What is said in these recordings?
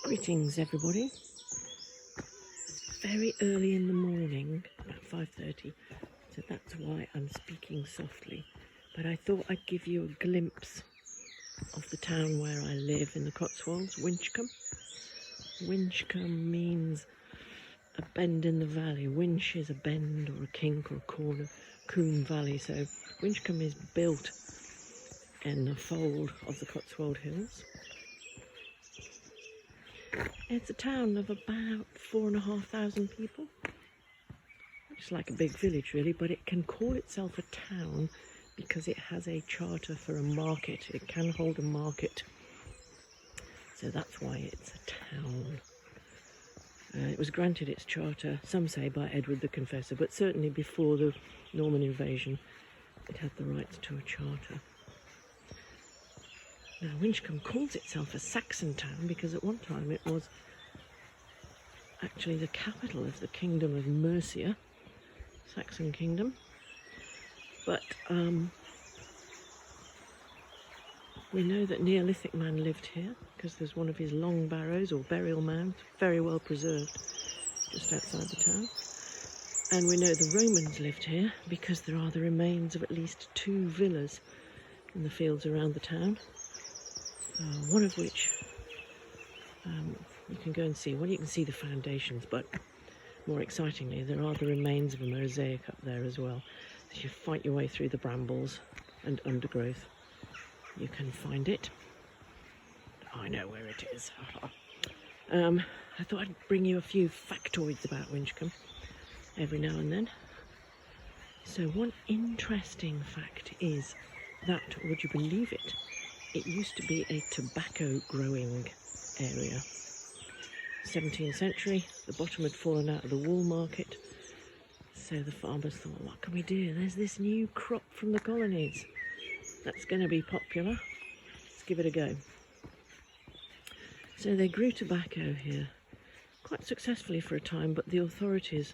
Greetings everybody. It's very early in the morning, about 5:30, so that's why I'm speaking softly. But I thought I'd give you a glimpse of the town where I live in the Cotswolds, Winchcombe. Winchcombe means a bend in the valley. Winch is a bend or a kink or a corner, Coombe Valley. So Winchcombe is built in the fold of the Cotswold Hills. It's a town of about 4,500 people. It's like a big village really, but it can call itself a town because it has a charter for a market. It can hold a market, so that's why it's a town. It was granted its charter, some say by Edward the Confessor, but certainly before the Norman invasion it had the rights to a charter. Now Winchcombe calls itself a Saxon town because at one time it was actually the capital of the kingdom of Mercia, Saxon kingdom. But we know that Neolithic man lived here because there's one of his long barrows or burial mounds, very well preserved, just outside the town. And we know the Romans lived here because there are the remains of at least 2 villas in the fields around the town. One of which you can go and see. Well, you can see the foundations, but more excitingly, there are the remains of a mosaic up there as well. So if you fight your way through the brambles and undergrowth, you can find it. I know where it is. I thought I'd bring you a few factoids about Winchcombe every now and then. So one interesting fact is that, would you believe it, it used to be a tobacco growing area. 17th century, the bottom had fallen out of the wool market, so the farmers thought, what can we do? There's this new crop from the colonies that's going to be popular. Let's give it a go. So they grew tobacco here quite successfully for a time, but the authorities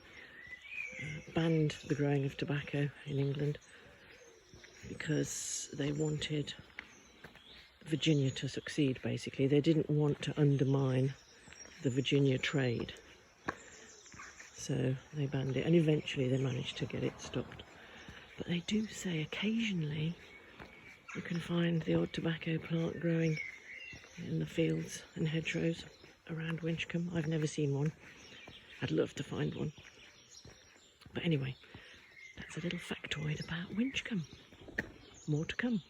banned the growing of tobacco in England because they wanted Virginia to succeed, basically. They didn't want to undermine the Virginia trade, so they banned it, and eventually they managed to get it stopped. But they do say occasionally you can find the odd tobacco plant growing in the fields and hedgerows around Winchcombe. I've never seen one. I'd love to find one. But anyway, that's a little factoid about Winchcombe. More to come.